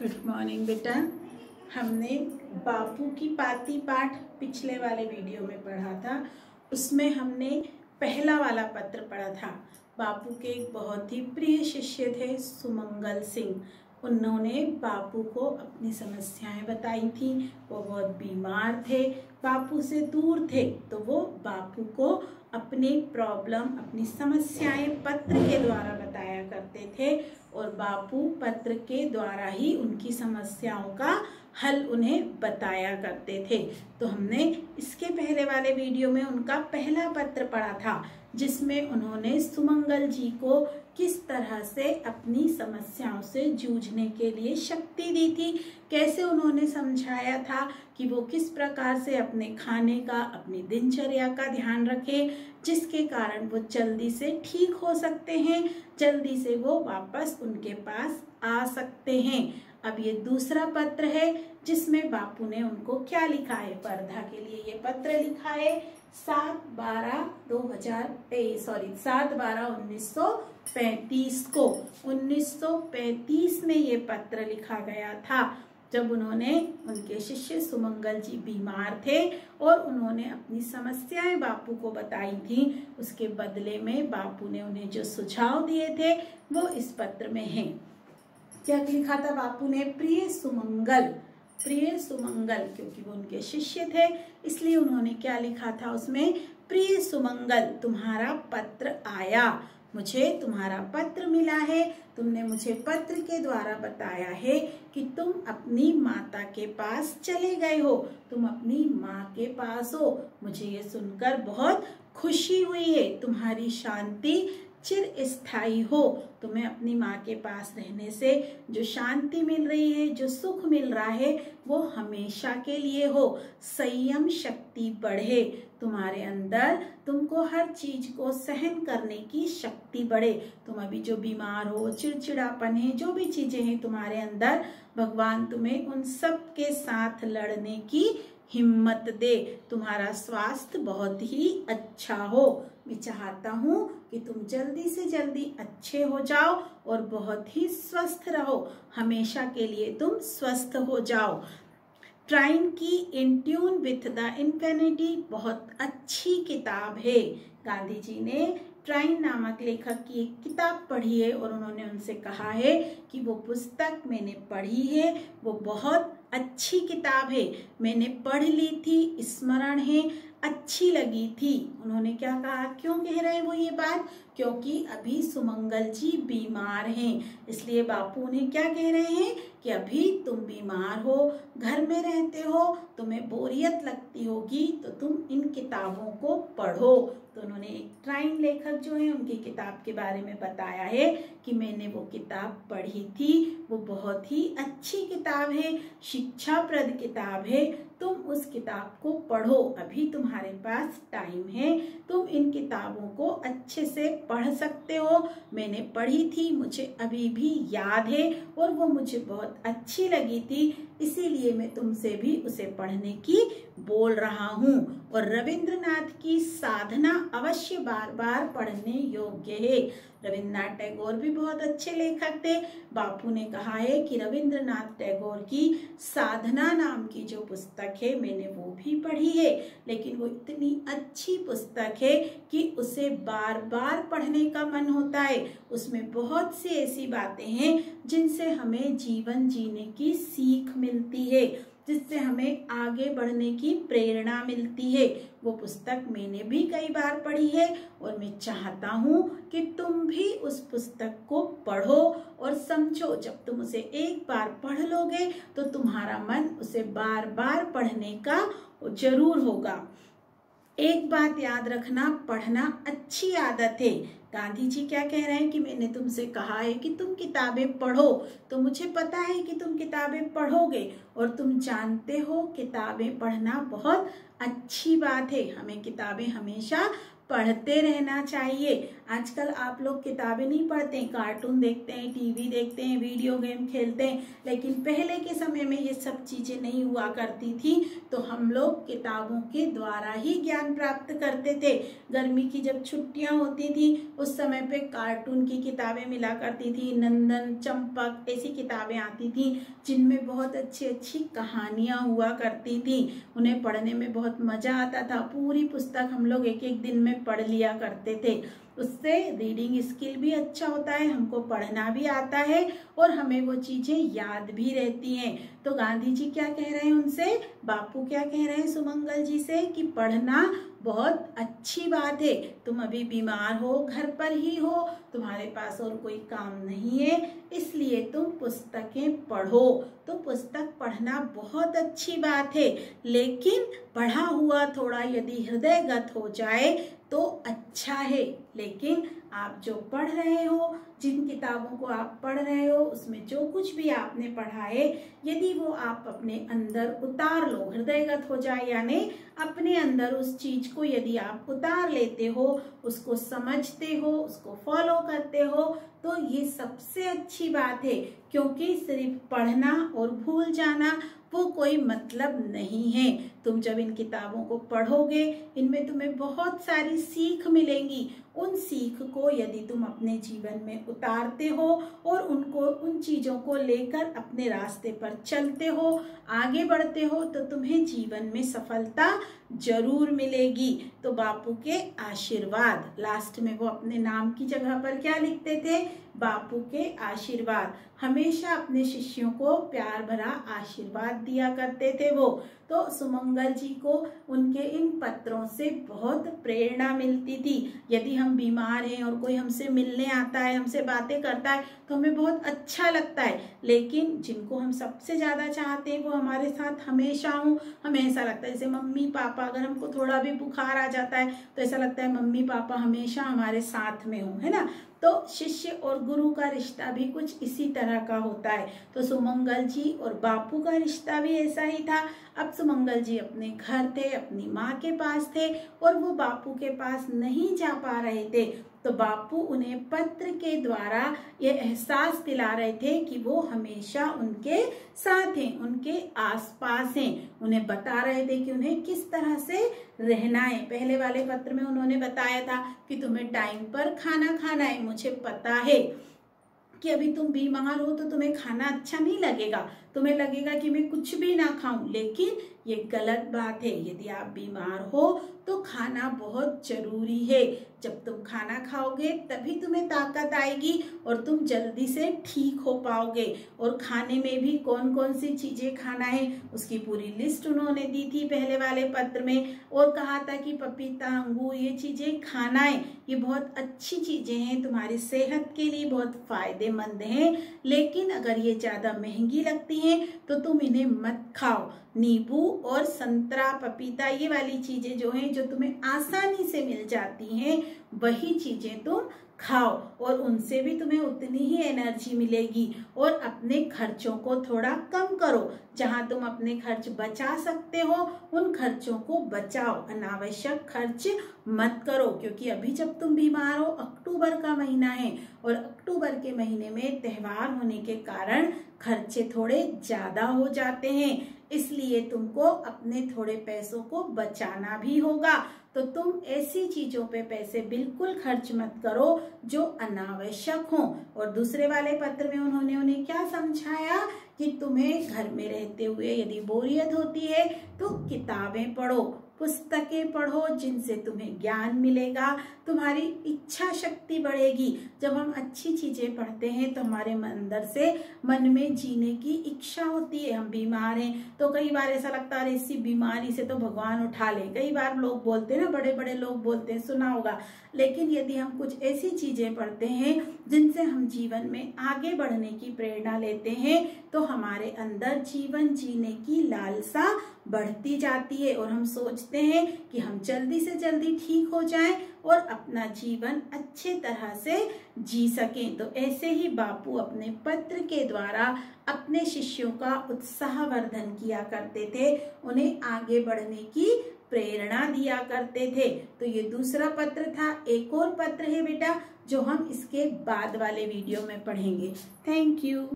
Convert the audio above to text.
Good morning बेटा। हमने बापू की पाती पाठ पिछले वाले वीडियो में पढ़ा था। उसमें हमने पहला वाला पत्र पढ़ा था। बापू के एक बहुत ही प्रिय शिष्य थे सुमंगल सिंह। उन्होंने बापू को अपनी समस्याएं बताई थी। वो बहुत बीमार थे, बापू से दूर थे, तो वो बापू को अपनी प्रॉब्लम, अपनी समस्याएं पत्र के द्वारा बताया करते थे और बापू पत्र के द्वारा ही उनकी समस्याओं का हल उन्हें बताया करते थे। तो हमने इसके पहले वाले वीडियो में उनका पहला पत्र पढ़ा था, जिसमें उन्होंने सुमंगल जी को किस तरह से अपनी समस्याओं से जूझने के लिए शक्ति दी थी, कैसे उन्होंने समझाया था कि वो किस प्रकार से अपने खाने का, अपनी दिनचर्या का ध्यान रखें, जिसके कारण वो जल्दी से ठीक हो सकते हैं, जल्दी से वो वापस उनके पास आ सकते हैं। अब ये दूसरा पत्र है जिसमें बापू ने उनको क्या लिखा है। वर्धा के लिए ये पत्र लिखा है 7/12/1935 को। 1935 में ये पत्र लिखा गया था, जब उनके शिष्य सुमंगल जी बीमार थे और उन्होंने अपनी समस्याएं बापू को बताई थी। उसके बदले में बापू ने उन्हें जो सुझाव दिए थे वो इस पत्र में है। क्या लिखा था बापू ने? प्रिय सुमंगल, क्योंकि वो उनके शिष्य थे इसलिए उन्होंने क्या लिखा था उसमें? प्रिय सुमंगल, तुम्हारा पत्र आया, मुझे तुम्हारा पत्र मिला है। तुमने मुझे पत्र के द्वारा बताया है कि तुम अपनी माता के पास चले गए हो, तुम अपनी माँ के पास हो। मुझे ये सुनकर बहुत खुशी हुई है। तुम्हारी शांति चिरस्थायी हो। तुम्हें अपनी माँ के पास रहने से जो शांति मिल रही है, जो सुख मिल रहा है, वो हमेशा के लिए हो। संयम शक्ति बढ़े तुम्हारे अंदर, तुमको हर चीज को सहन करने की शक्ति बढ़े। तुम अभी जो बीमार हो, चिड़चिड़ापन है, जो भी चीजें हैं तुम्हारे अंदर, भगवान तुम्हें उन सब के साथ लड़ने की हिम्मत दे। तुम्हारा स्वास्थ्य बहुत ही अच्छा हो। मैं चाहता हूँ कि तुम जल्दी से जल्दी अच्छे हो जाओ और बहुत ही स्वस्थ रहो, हमेशा के लिए तुम स्वस्थ हो जाओ। ट्राइन की in tune with the infinity बहुत अच्छी किताब है। गांधी जी ने ट्राइन नामक लेखक की एक किताब पढ़ी है और उन्होंने उनसे कहा है कि वो पुस्तक मैंने पढ़ी है, वो बहुत अच्छी किताब है, मैंने पढ़ ली थी, स्मरण है, अच्छी लगी थी। उन्होंने क्या कहा? क्यों कह रहे हैं वो ये बात? क्योंकि अभी सुमंगल जी बीमार हैं, इसलिए बापू ने क्या कह रहे हैं कि अभी तुम बीमार हो, घर में रहते हो, तुम्हें बोरियत लगती होगी, तो तुम इन किताबों को पढ़ो। तो उन्होंने एक ट्राइन लेखक जो है उनकी किताब के बारे में बताया है कि मैंने वो किताब पढ़ी थी, वो बहुत ही अच्छी किताब है, शिक्षाप्रद किताब है, तुम उस किताब को पढ़ो। अभी तुम्हारे पास टाइम है, तुम इन किताबों को अच्छे से पढ़ सकते हो। मैंने पढ़ी थी, मुझे अभी भी याद है और वो मुझे बहुत अच्छी लगी थी, इसीलिए मैं तुमसे भी उसे पढ़ने की बोल रहा हूँ। और रविंद्रनाथ की साधना अवश्य बार बार पढ़ने योग्य है। रविंद्रनाथ टैगोर भी बहुत अच्छे लेखक थे। बापू ने कहा है कि रविंद्रनाथ टैगोर की साधना नाम की जो पुस्तक है मैंने वो भी पढ़ी है, लेकिन वो इतनी अच्छी पुस्तक है कि उसे बार बार पढ़ने का मन होता है। उसमें बहुत सी ऐसी बातें हैं जिनसे हमें जीवन जीने की सीख मिलती है, जिससे हमें आगे बढ़ने की प्रेरणा मिलती है। वो पुस्तक मैंने भी कई बार पढ़ी है और मैं चाहता हूँ कि तुम भी उस पुस्तक को पढ़ो और समझो। जब तुम उसे एक बार पढ़ लोगे तो तुम्हारा मन उसे बार बार पढ़ने का जरूर होगा। एक बात याद रखना, पढ़ना अच्छी आदत है। गांधी जी क्या कह रहे हैं कि मैंने तुमसे कहा है कि तुम किताबें पढ़ो, तो मुझे पता है कि तुम किताबें पढ़ोगे और तुम जानते हो किताबें पढ़ना बहुत अच्छी बात है। हमें किताबें हमेशा पढ़ते रहना चाहिए। आजकल आप लोग किताबें नहीं पढ़ते हैं, कार्टून देखते हैं, टीवी देखते हैं, वीडियो गेम खेलते हैं, लेकिन पहले के समय में ये सब चीजें नहीं हुआ करती थी। तो हम लोग किताबों के द्वारा ही ज्ञान प्राप्त करते थे। गर्मी की जब छुट्टियां होती थी उस समय पे कार्टून की किताबें मिला करती थी, नंदन, चंपक ऐसी किताबें आती थी जिनमें बहुत अच्छी अच्छी कहानियां हुआ करती थी। उन्हें पढ़ने में बहुत मजा आता था। पूरी पुस्तक हम लोग एक एक दिन में पढ़ लिया करते थे। उससे रीडिंग स्किल भी अच्छा होता है, हमको पढ़ना भी आता है और हमें वो चीजें याद भी रहती हैं। तो गांधी जी क्या कह रहे हैं उनसे, बापू क्या कह रहे हैं सुमंगल जी से कि पढ़ना बहुत अच्छी बात है। तुम अभी बीमार हो, घर पर ही हो, तुम्हारे पास और कोई काम नहीं है, इसलिए तुम पुस्तकें पढ़ो। तो पुस्तक पढ़ना बहुत अच्छी बात है, लेकिन पढ़ा हुआ थोड़ा यदि हृदयगत हो जाए तो अच्छा है। लेकिन आप जो पढ़ रहे हो, जिन किताबों को आप पढ़ रहे हो, उसमें जो कुछ भी आपने पढ़ा है, यदि वो आप अपने अंदर उतार लो, हृदयगत हो जाए, यानी अपने अंदर उस चीज को यदि आप उतार लेते हो, उसको समझते हो, उसको फॉलो करते हो, तो ये सबसे अच्छी बात है। क्योंकि सिर्फ पढ़ना और भूल जाना वो कोई मतलब नहीं है। तुम जब इन किताबों को पढ़ोगे, इनमें तुम्हें बहुत सारी सीख मिलेंगी। उन सीख को यदि तुम अपने जीवन में उतारते हो और उन चीजों को लेकर अपने रास्ते पर चलते हो, आगे बढ़ते हो, तो तुम्हें जीवन में सफलता जरूर मिलेगी। तो बापू के आशीर्वाद, लास्ट में वो अपने नाम की जगह पर क्या लिखते थे, बापू के आशीर्वाद। हमेशा अपने शिष्यों को प्यार भरा आशीर्वाद दिया करते थे वो। तो सुमंगल जी को उनके इन पत्रों से बहुत प्रेरणा मिलती थी। यदि हम बीमार हैं और कोई हमसे मिलने आता है, हमसे बातें करता है, तो हमें बहुत अच्छा लगता है। लेकिन जिनको हम सबसे ज्यादा चाहते हैं वो हमारे साथ हमेशा हों, हमें ऐसा लगता है जैसे मम्मी पापा, अगर हमको थोड़ा भी बुखार आ जाता है तो ऐसा लगता है मम्मी पापा हमेशा हमारे साथ में हों, है ना। तो शिष्य और गुरु का रिश्ता भी कुछ इसी तरह का होता है। तो सुमंगल जी और बापू का रिश्ता भी ऐसा ही था। अब सुमंगल जी अपने घर थे, अपनी माँ के पास थे और वो बापू के पास नहीं जा पा रहे थे। तो बापू उन्हें पत्र के द्वारा ये एहसास दिला रहे थे कि वो हमेशा उनके साथ हैं, उनके आसपास हैं। उन्हें बता रहे थे कि उन्हें किस तरह से रहना है। पहले वाले पत्र में उन्होंने बताया था कि तुम्हें टाइम पर खाना खाना है। मुझे पता है कि अभी तुम बीमार हो तो तुम्हें खाना अच्छा नहीं लगेगा, तुम्हें लगेगा कि मैं कुछ भी ना खाऊं, लेकिन ये गलत बात है। यदि आप बीमार हो तो खाना बहुत जरूरी है। जब तुम खाना खाओगे तभी तुम्हें ताकत आएगी और तुम जल्दी से ठीक हो पाओगे। और खाने में भी कौन कौन सी चीजें खाना है उसकी पूरी लिस्ट उन्होंने दी थी पहले वाले पत्र में, और कहा था कि पपीता, अंगूर, ये चीजें खाना है, ये बहुत अच्छी चीजें हैं, तुम्हारी सेहत के लिए बहुत फायदेमंद हैं। लेकिन अगर ये ज्यादा महंगी लगती हैं तो तुम इन्हें मत खाओ। नींबू और संतरा, पपीता, ये वाली चीजें जो हैं, जो तुम्हें आसानी से मिल जाती हैं, वही चीजें तुम खाओ और उनसे भी तुम्हें उतनी ही एनर्जी मिलेगी। और अपने खर्चों को थोड़ा कम करो, जहां तुम अपने खर्च बचा सकते हो उन खर्चों को बचाओ, अनावश्यक खर्च मत करो। क्योंकि अभी जब तुम बीमार हो, अक्टूबर का महीना है और अक्टूबर के महीने में त्योहार होने के कारण खर्चे थोड़े ज्यादा हो जाते हैं, इसलिए तुमको अपने थोड़े पैसों को बचाना भी होगा। तो तुम ऐसी चीजों पे पैसे बिल्कुल खर्च मत करो जो अनावश्यक हो। और दूसरे वाले पत्र में उन्होंने उन्हें क्या समझाया कि तुम्हें घर में रहते हुए यदि बोरियत होती है तो किताबें पढ़ो, पुस्तकें पढ़ो, जिनसे तुम्हें ज्ञान मिलेगा, तुम्हारी इच्छा शक्ति बढ़ेगी। जब हम अच्छी चीजें पढ़ते हैं तो हमारे अंदर से मन में जीने की इच्छा होती है। हम बीमार हैं तो कई बार ऐसा लगता है इसी बीमारी से तो भगवान उठा ले, कई बार लोग बोलते हैं ना, बड़े बड़े लोग बोलते हैं, सुना होगा। लेकिन यदि हम कुछ ऐसी चीजें पढ़ते हैं जिनसे हम जीवन में आगे बढ़ने की प्रेरणा लेते हैं तो हमारे अंदर जीवन जीने की लालसा बढ़ती जाती है और हम सोचते हैं कि हम जल्दी से जल्दी ठीक हो जाएं और अपना जीवन अच्छे तरह से जी सकें। तो ऐसे ही बापू अपने पत्र के द्वारा अपने शिष्यों का उत्साहवर्धन किया करते थे, उन्हें आगे बढ़ने की प्रेरणा दिया करते थे। तो ये दूसरा पत्र था। एक और पत्र है बेटा जो हम इसके बाद वाले वीडियो में पढ़ेंगे। Thank you.